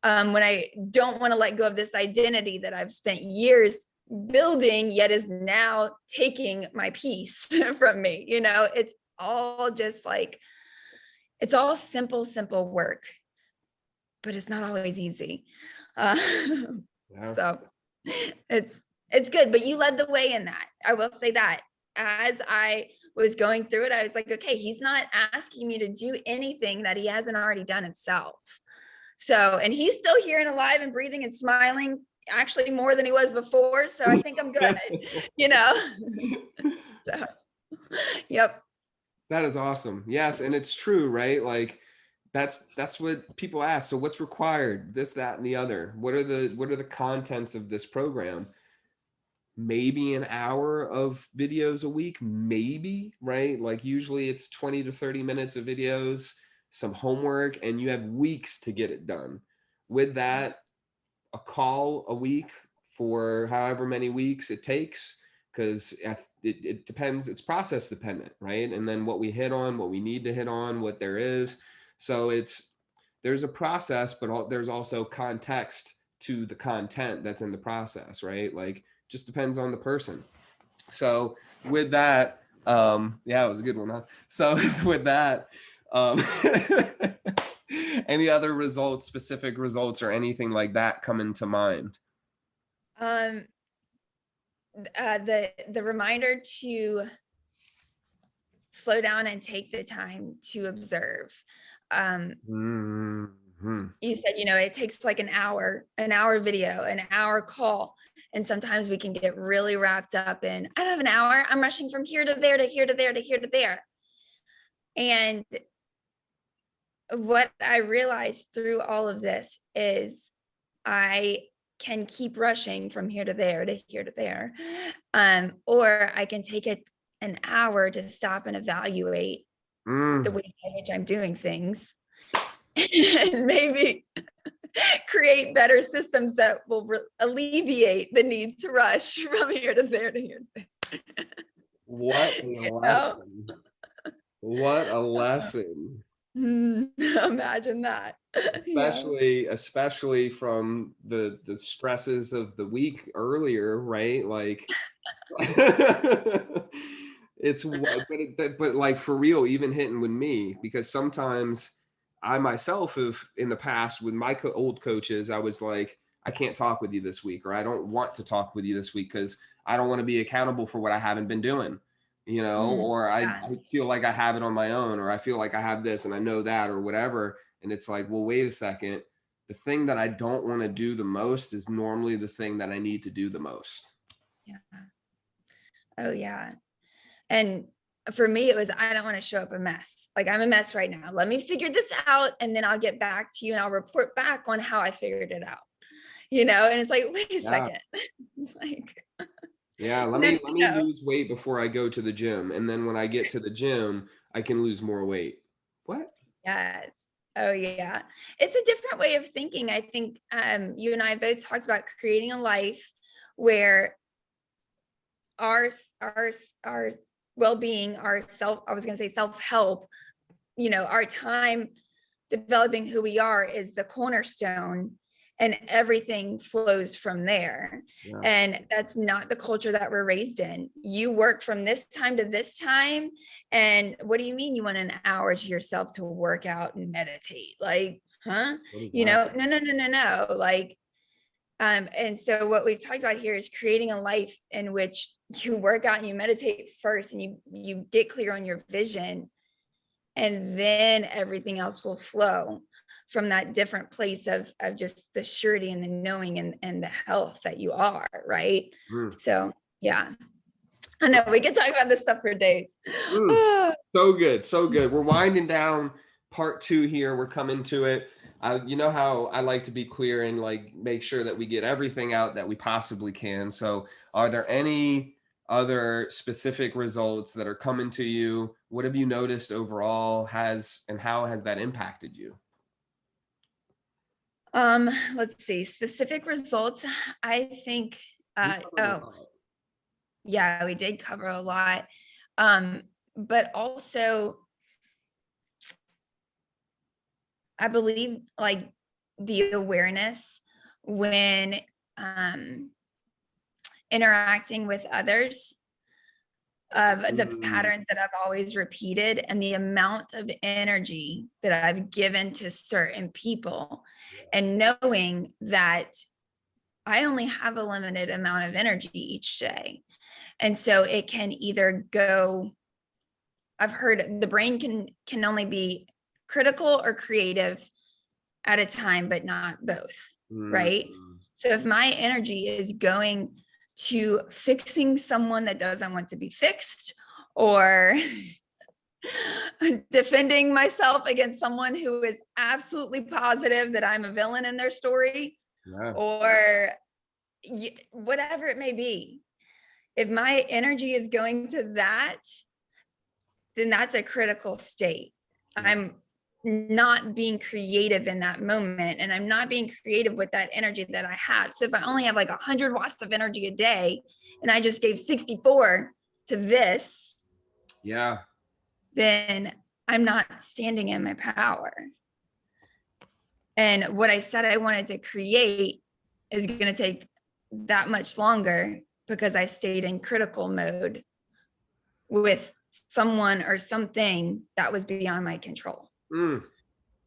when I don't want to let go of this identity that I've spent years building, yet is now taking my peace from me. It's all just like, it's all simple work, but it's not always easy. So it's good, but you led the way in that. I will say that as I was going through it, I was like, okay, he's not asking me to do anything that he hasn't already done himself. So, and he's still here and alive and breathing and smiling, actually more than he was before. So I think I'm good, So, yep. That is awesome. Yes. And it's true, right? Like that's what people ask. So what's required? This, that, and the other. What are the contents of this program? Maybe an hour of videos a week, maybe, right? Like usually it's 20 to 30 minutes of videos, some homework, and you have weeks to get it done. With that, a call a week for however many weeks it takes, because it depends, it's process dependent, right? And then what we hit on, what we need to hit on, what there is. So there's a process, but there's also context to the content that's in the process, right? Like just depends on the person. So with that, yeah, it was a good one, huh? So with that, any other results, specific results or anything like that come into mind? The reminder to slow down and take the time to observe. You said, it takes like an hour video, an hour call. And sometimes we can get really wrapped up in, I don't have an hour. I'm rushing from here to there, to here, to there, to here, to there. And what I realized through all of this is I can keep rushing from here to there, to here, to there. Or I can take an hour to stop and evaluate the way in which I'm doing things. And maybe create better systems that will alleviate the need to rush from here to there to here to there. What a lesson. What a lesson. Imagine that. Especially from the stresses of the week earlier, right? Like but like for real, even hitting with me, because sometimes I myself have in the past with my old coaches, I was like, I can't talk with you this week, or I don't want to talk with you this week because I don't want to be accountable for what I haven't been doing, or I feel like I have it on my own, or I feel like I have this and I know that or whatever. And it's like, well, wait a second. The thing that I don't want to do the most is normally the thing that I need to do the most. Yeah. Oh yeah. And for me, it was, I don't want to show up a mess. Like, I'm a mess right now. Let me figure this out. And then I'll get back to you and I'll report back on how I figured it out, And it's like, wait a Yeah. second. Like, Yeah. Let no, me, no, let me no. lose weight before I go to the gym. And then when I get to the gym, I can lose more weight. What? Yes. Oh yeah. It's a different way of thinking. I think you and I both talked about creating a life where our our our well-being, our I was going to say self-help, our time developing who we are is the cornerstone, and everything flows from there. Yeah. And that's not the culture that we're raised in. You work from this time to this time. And what do you mean you want an hour to yourself to work out and meditate? Like, huh? What is that? No. Like, and so what we've talked about here is creating a life in which you work out and you meditate first, and you get clear on your vision, and then everything else will flow from that different place of just the surety and the knowing and the health that you are, right? Mm. So yeah, I know we could talk about this stuff for days. Mm. So good. So good. We're winding down part 2 here. We're coming to it. You know how I like to be clear and like make sure that we get everything out that we possibly can. So are there any other specific results that are coming to you? What have you noticed overall and how has that impacted you? Let's see, specific results. I think We covered a oh lot. yeah, we did cover a lot. But also I believe like the awareness when interacting with others of the Mm. patterns that I've always repeated, and the amount of energy that I've given to certain people, and knowing that I only have a limited amount of energy each day. And so it can either go, I've heard the brain can only be critical or creative at a time, but not both, Mm. right? So if my energy is going to fixing someone that doesn't want to be fixed, or defending myself against someone who is absolutely positive that I'm a villain in their story, Yeah. or whatever it may be, if my energy is going to that, then that's a critical state. Yeah. I'm not being creative in that moment, and I'm not being creative with that energy that I have. So if I only have like 100 watts of energy a day and I just gave 64 to this, Yeah. then I'm not standing in my power. And what I said I wanted to create is going to take that much longer because I stayed in critical mode with someone or something that was beyond my control. Mm.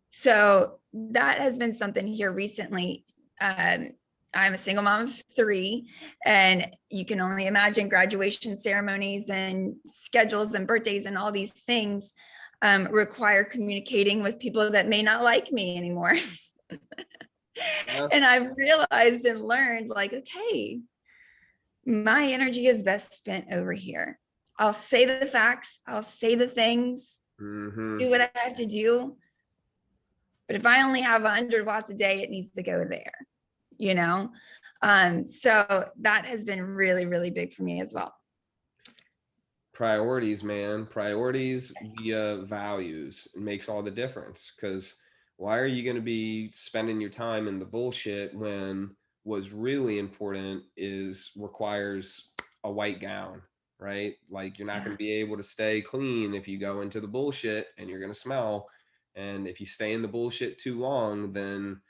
So that has been something here recently. I'm a single mom of 3, and you can only imagine graduation ceremonies and schedules and birthdays and all these things require communicating with people that may not like me anymore. Yeah. And I've realized and learned, like, okay, my energy is best spent over here. I'll say the facts, I'll say the things, Mm-hmm. do what I have to do. But if I only have 100 watts a day, it needs to go there, So that has been really, really big for me as well. Priorities, man. Priorities via values makes all the difference. Because why are you going to be spending your time in the bullshit when what's really important requires a white gown, right? Like, you're not going to be able to stay clean if you go into the bullshit, and you're going to smell. And if you stay in the bullshit too long, then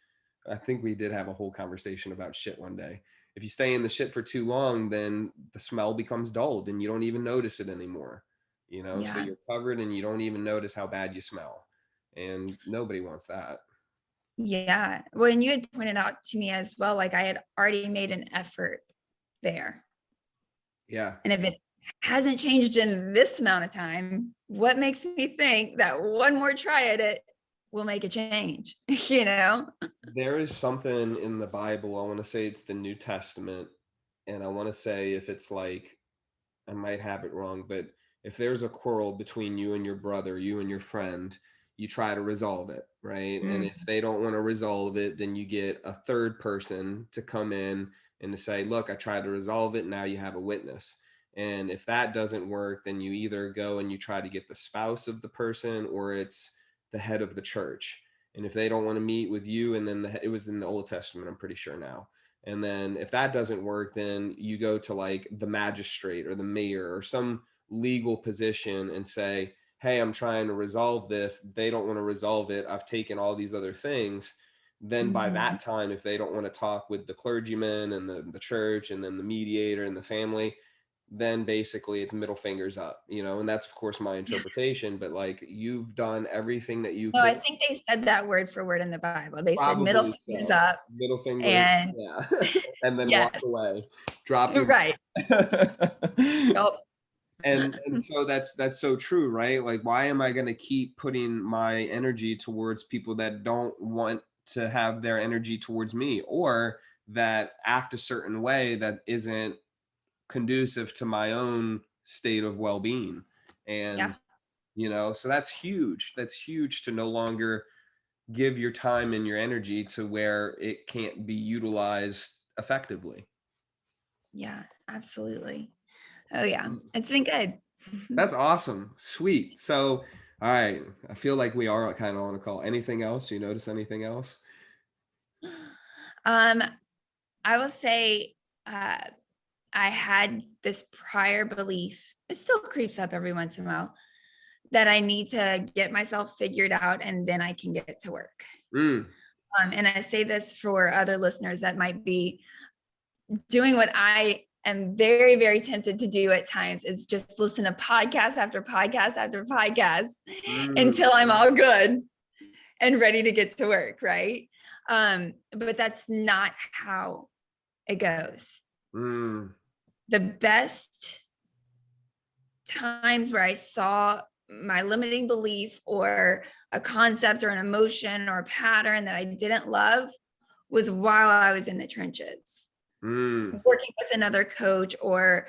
I think we did have a whole conversation about shit one day. If you stay in the shit for too long, then the smell becomes dulled and you don't even notice it anymore. So Yeah. you're covered and you don't even notice how bad you smell. And nobody wants that. Yeah. Well, and you had pointed out to me as well, like I had already made an effort there. Yeah. And if it hasn't changed in this amount of time, what makes me think that one more try at it will make a change? There is something in the Bible. I want to say it's the New Testament. And I want to say if it's like, I might have it wrong, but if there's a quarrel between you and your brother, you and your friend, you try to resolve it, right? And if they don't want to resolve it, then you get a third person to come in and to say, look, I tried to resolve it. Now you have a witness. And if that doesn't work, then you either go and you try to get the spouse of the person, or it's the head of the church. And if they don't want to meet with you, and then it was in the Old Testament, I'm pretty sure now. And then if that doesn't work, then you go to like the magistrate or the mayor or some legal position and say, hey, I'm trying to resolve this. They don't want to resolve it. I've taken all these other things. Then by that time, if they don't want to talk with the clergyman and the church and then the mediator and the family, then basically it's middle fingers up, and that's of course my interpretation, but like you've done everything that you No, I could. think they said that word for word in the Bible. They said middle Probably fingers so. up. Middle finger, And yeah. And then yeah, walk away, drop your right. Yep. and so that's so true, right? Like, why am I going to keep putting my energy towards people that don't want to have their energy towards me, or that act a certain way that isn't conducive to my own state of well-being? And so that's huge to no longer give your time and your energy to where it can't be utilized effectively. Yeah, absolutely. Oh yeah, it's been good. That's awesome. Sweet. So, all right, I feel like we are kind of on a call. Anything else? You notice anything else? I will say, I had this prior belief, it still creeps up every once in a while, that I need to get myself figured out and then I can get to work. And I say this for other listeners that might be doing what I am very, very tempted to do at times, is just listen to podcast after podcast after podcast until I'm all good and ready to get to work, right? But that's not how it goes. The best times where I saw my limiting belief or a concept or an emotion or a pattern that I didn't love was while I was in the trenches, working with another coach, or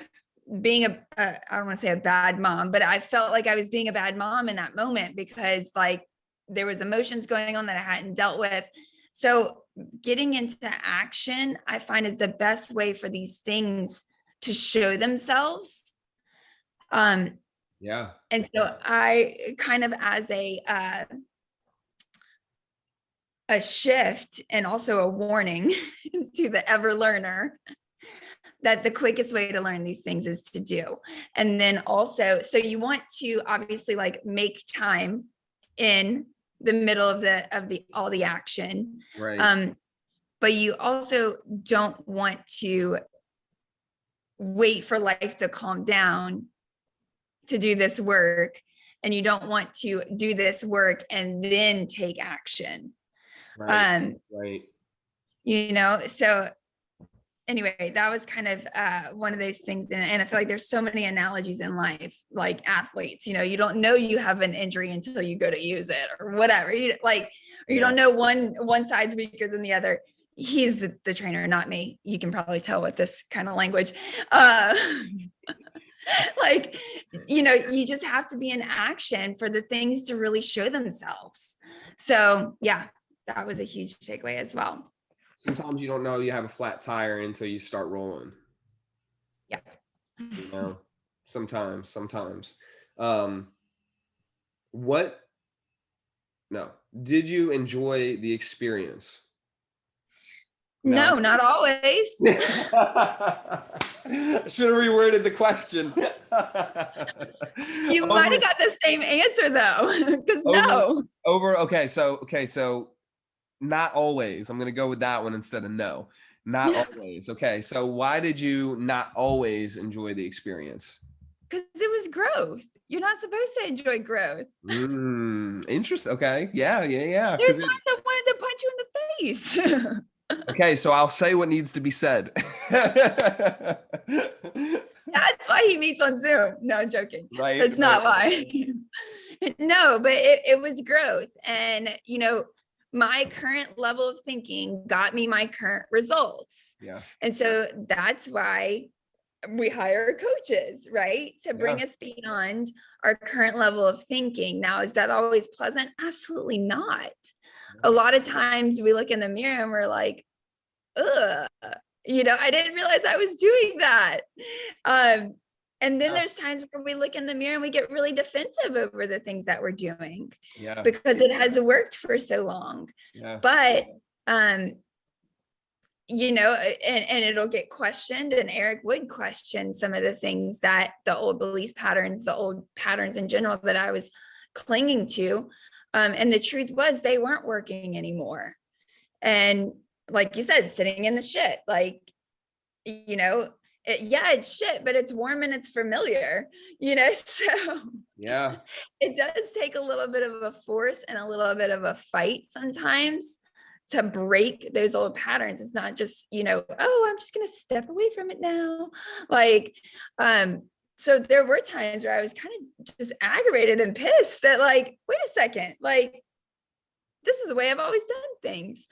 being I don't want to say a bad mom, but I felt like I was being a bad mom in that moment because like there was emotions going on that I hadn't dealt with. So getting into action, I find, is the best way for these things to show themselves. Yeah. And so I kind of, as a shift and also a warning to the ever learner, that the quickest way to learn these things is to do. And then also, so you want to obviously like make time in the middle of all the action. Right. But you also don't want to wait for life to calm down to do this work. And you don't want to do this work and then take action. Right. So anyway, that was kind of one of those things. And I feel like there's so many analogies in life, like athletes, you don't know you have an injury until you go to use it or whatever. You don't know one side's weaker than the other. He's the trainer, not me. You can probably tell with this kind of language. You just have to be in action for the things to really show themselves. So yeah, that was a huge takeaway as well. Sometimes you don't know you have a flat tire until you start rolling. Yeah. Sometimes. Did you enjoy the experience? No, not always. Should have reworded the question. You might have got the same answer though, because no. Okay, so not always. I'm going to go with that one instead of no. Not always. Okay, so why did you not always enjoy the experience? Because it was growth. You're not supposed to enjoy growth. Interesting. Okay. Yeah. There's times I wanted to punch you in the face. Okay, so I'll say what needs to be said. That's why he meets on Zoom. No, I'm joking. Right. That's not why. No, but it was growth. And, my current level of thinking got me my current results. Yeah. And so that's why we hire coaches, right? To bring us beyond our current level of thinking. Now, is that always pleasant? Absolutely not. A lot of times we look in the mirror and we're like, ugh, I didn't realize I was doing that. And then there's times where we look in the mirror and we get really defensive over the things that we're doing because it has worked for so long. But, and it'll get questioned, and Eric would question some of the things that the old belief patterns, the old patterns in general that I was clinging to. And the truth was they weren't working anymore. And like you said, sitting in the shit, like, it's shit, but it's warm and it's familiar, so it does take a little bit of a force and a little bit of a fight sometimes to break those old patterns. It's not just, oh, I'm just going to step away from it now. Like, so there were times where I was kind of just aggravated and pissed that, like, wait a second, like, this is the way I've always done things.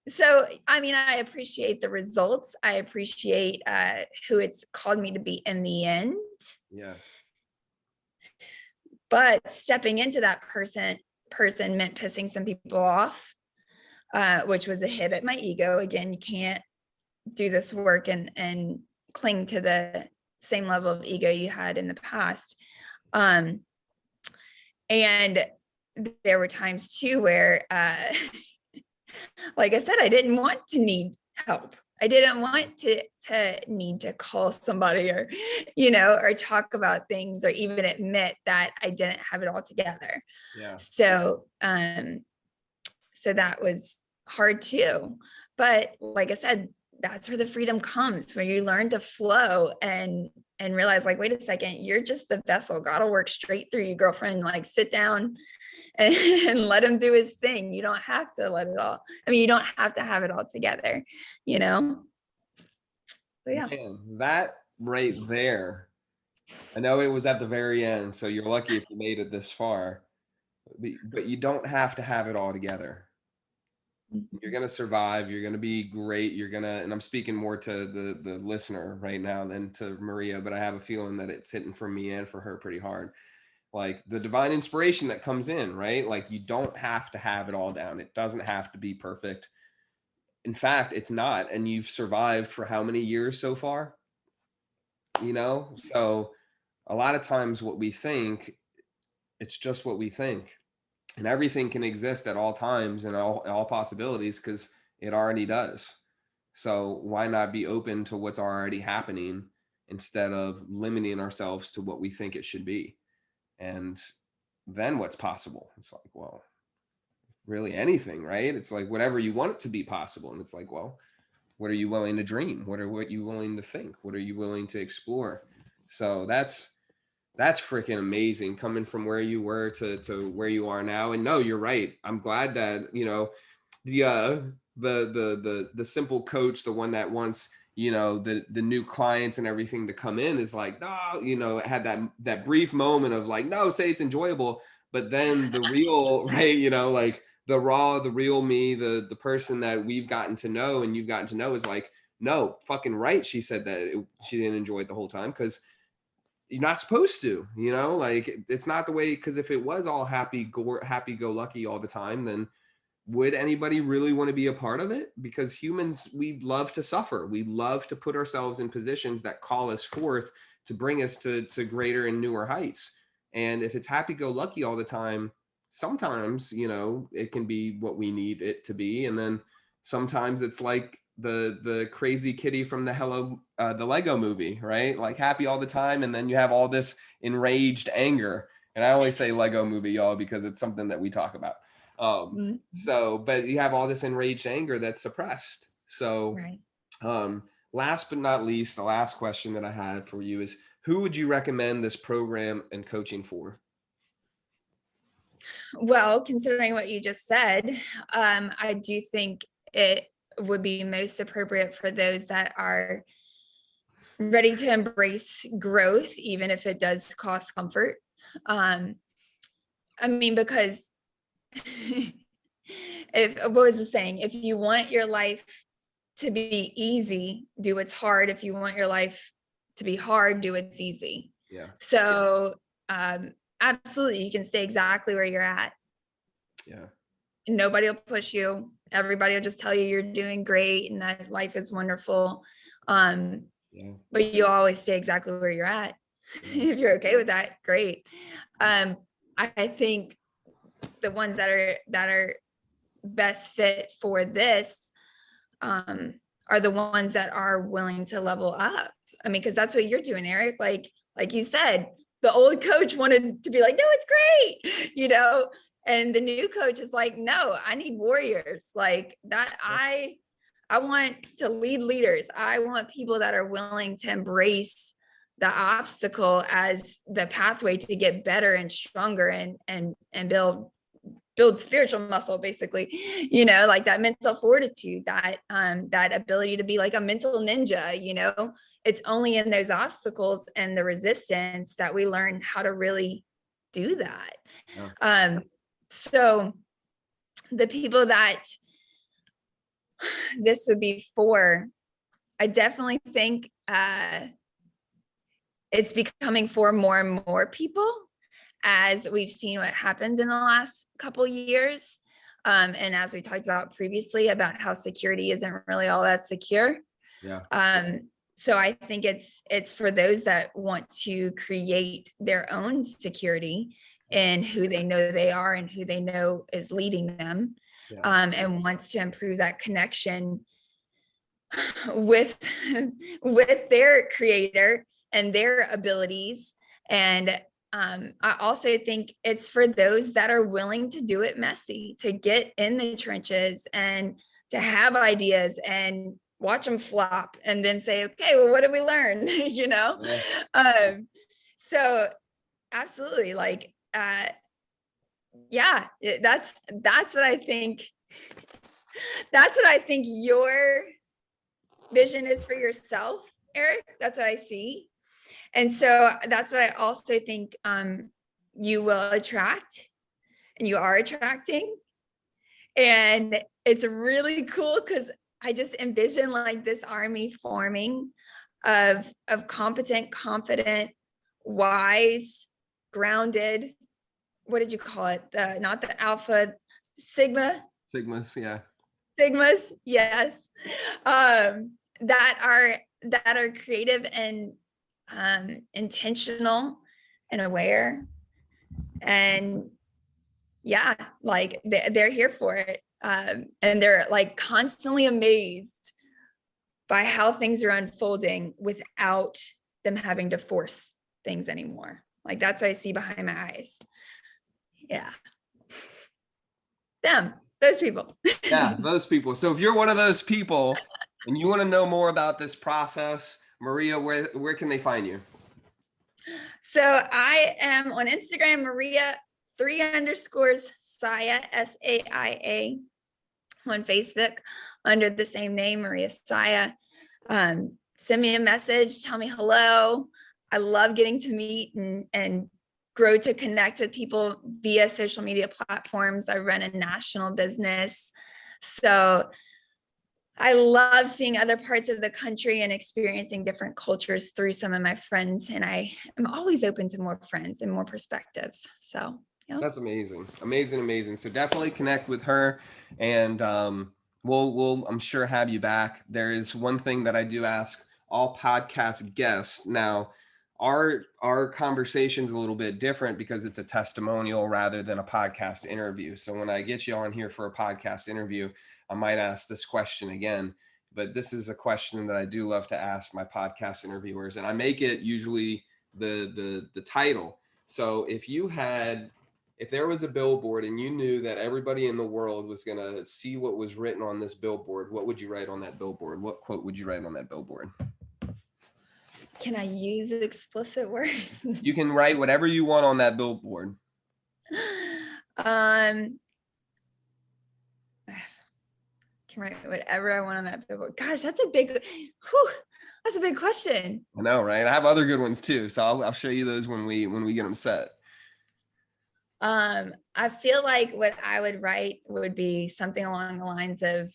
So, I mean, I appreciate the results. I appreciate who it's called me to be in the end. But stepping into that person meant pissing some people off, which was a hit at my ego. Again, you can't do this work and cling to the same level of ego you had in the past. And there were times too where, like I said, I didn't want to need help. I didn't want to need to call somebody or, or talk about things or even admit that I didn't have it all together. So, so that was hard too. But like I said, that's where the freedom comes, where you learn to flow and realize, like, wait a second, you're just the vessel. God will work straight through you, girlfriend. Like, sit down and let him do his thing. You don't have to let it all. I mean, you don't have to have it all together, So, yeah. Man, that right there. I know it was at the very end, so you're lucky if you made it this far. But you don't have to have it all together. You're going to survive. You're going to be great. And I'm speaking more to the listener right now than to Maria, but I have a feeling that it's hitting for me and for her pretty hard. Like the divine inspiration that comes in, right? Like you don't have to have it all down. It doesn't have to be perfect. In fact, it's not. And you've survived for how many years so far? So a lot of times what we think, it's just what we think. And everything can exist at all times and all possibilities because it already does. So why not be open to what's already happening instead of limiting ourselves to what we think it should be? And then what's possible? It's like, well, really anything, right? It's like whatever you want it to be possible. And it's like, well, what are you willing to dream? What are you willing to think? What are you willing to explore? So that's freaking amazing, coming from where you were to where you are now. And no, you're right. I'm glad that, the simple coach, the one that wants, the new clients and everything to come in is like, no, it had that brief moment of like, no, say it's enjoyable. But then the real, right, like the raw, the real me, the person that we've gotten to know and you've gotten to know is like, no, fucking right. She said that she didn't enjoy it the whole time because you're not supposed to, like it's not the way, because if it was all happy go lucky all the time, then would anybody really want to be a part of it? Because humans, we love to suffer. We love to put ourselves in positions that call us forth to bring us to greater and newer heights. And if it's happy go lucky all the time, sometimes, it can be what we need it to be. And then sometimes it's like the crazy kitty from the Lego movie, right? Like happy all the time. And then you have all this enraged anger. And I only say Lego movie, y'all, because it's something that we talk about. So, but you have all this enraged anger that's suppressed. So, right. Last but not least, the last question that I had for you is, who would you recommend this program and coaching for? Well, considering what you just said, I do think it would be most appropriate for those that are ready to embrace growth, even if it does cost comfort. I mean, because what was the saying? If you want your life to be easy, do what's hard. If you want your life to be hard, do what's easy. Yeah. So absolutely, you can stay exactly where you're at. Yeah. Nobody will push you. Everybody will just tell you you're doing great and that life is wonderful. But you always stay exactly where you're at. Yeah. If you're okay with that, great. I think the ones that are best fit for this are the ones that are willing to level up. I mean, because that's what you're doing, Eric. Like you said, the old coach wanted to be like, no, it's great, you know, and the new coach is like, no, I need warriors like that. I want to lead leaders. I want people that are willing to embrace the obstacle as the pathway to get better and stronger and build spiritual muscle, basically, you know, like that mental fortitude, that ability to be like a mental ninja, you know. It's only in those obstacles and the resistance that we learn how to really do that. Yeah. So the people that this would be for, I definitely think it's becoming for more and more people, as we've seen what happened in the last couple years. And as we talked about previously about how security isn't really all that secure. Yeah. So I think it's for those that want to create their own security in who they know they are and who they know is leading them. Yeah. And wants to improve that connection with their creator and their abilities. And I also think it's for those that are willing to do it messy, to get in the trenches and to have ideas and watch them flop and then say, okay, well, what did we learn? You know? Yeah. So absolutely, like, yeah, that's what I think. That's what I think your vision is for yourself, Eric. That's what I see. And so that's what I also think you will attract, and you are attracting. And it's really cool because I just envision like this army forming of competent, confident, wise, grounded, what did you call it? Not the alpha, sigmas, yeah. Sigmas, yes. That are creative and intentional and aware, and yeah, like they're here for it, and they're like constantly amazed by how things are unfolding without them having to force things anymore. Like that's what I see behind my eyes. Yeah, those people. Yeah, those people. So if you're one of those people and you want to know more about this process, Maria, where can they find you? So I am on Instagram, Maria 3_ Saia, Saia. On Facebook under the same name, Maria Saia. Send me a message, tell me hello. I love getting to meet and grow to connect with people via social media platforms. I run a national business. So I love seeing other parts of the country and experiencing different cultures through some of my friends. And I am always open to more friends and more perspectives. So, yeah. That's amazing. Amazing, amazing. So definitely connect with her, and we'll I'm sure have you back. There is one thing that I do ask all podcast guests. Now, our conversation's a little bit different because it's a testimonial rather than a podcast interview. So when I get you on here for a podcast interview, I might ask this question again, but this is a question that I do love to ask my podcast interviewers, and I make it usually the title. So if there was a billboard and you knew that everybody in the world was going to see what was written on this billboard, what would you write on that billboard? What quote would you write on that billboard? Can I use explicit words? You can write whatever you want on that billboard. Can write whatever I want on that billboard. Gosh, that's a big question. I know, right? I have other good ones too. So I'll show you those when we get them set. I feel like what I would write would be something along the lines of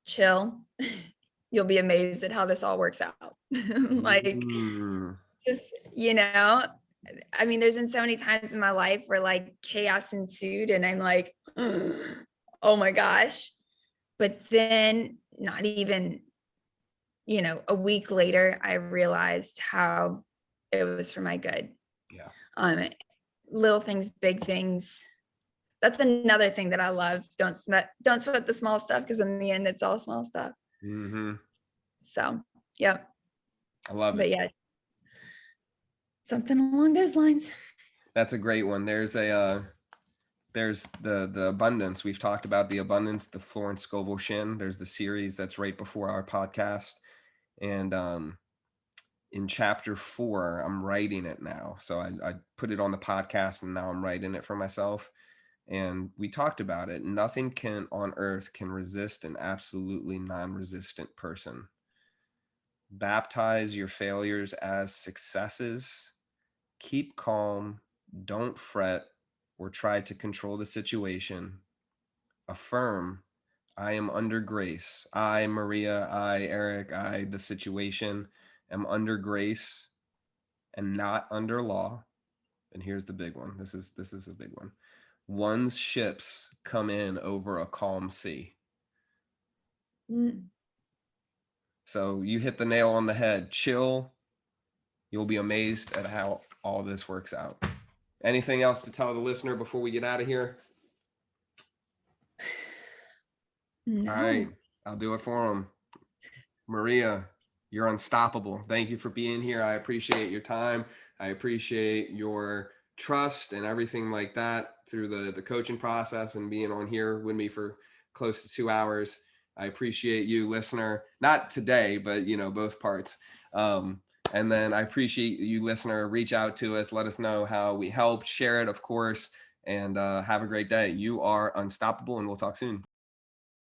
chill. You'll be amazed at how this all works out. Like, just, I mean, there's been so many times in my life where like chaos ensued and I'm like, oh my gosh. But then not even, a week later, I realized how it was for my good. Yeah. Little things, big things. That's another thing that I love. Don't sweat the small stuff, because in the end, it's all small stuff. So, yeah. I love it. But yeah, something along those lines. That's a great one. There's the abundance. We've talked about the abundance, the Florence Scovel Shin. There's the series that's right before our podcast. And in chapter 4, I'm writing it now. So I put it on the podcast and now I'm writing it for myself. And we talked about it. Nothing on earth can resist an absolutely non-resistant person. Baptize your failures as successes. Keep calm. Don't fret or try to control the situation. Affirm, I am under grace. I, Maria, I, Eric, I, the situation, am under grace and not under law. And here's the big one. This is a big one. One's ships come in over a calm sea. So you hit the nail on the head. Chill. You'll be amazed at how all this works out. Anything else to tell the listener before we get out of here? No. All right, I'll do it for them. Maria, you're unstoppable. Thank you for being here. I appreciate your time. I appreciate your trust and everything like that through the coaching process and being on here with me for close to 2 hours. I appreciate you, listener. Not today, but both parts. And then I appreciate you, listener. Reach out to us. Let us know how we helped. Share it, of course. And have a great day. You are unstoppable, and we'll talk soon.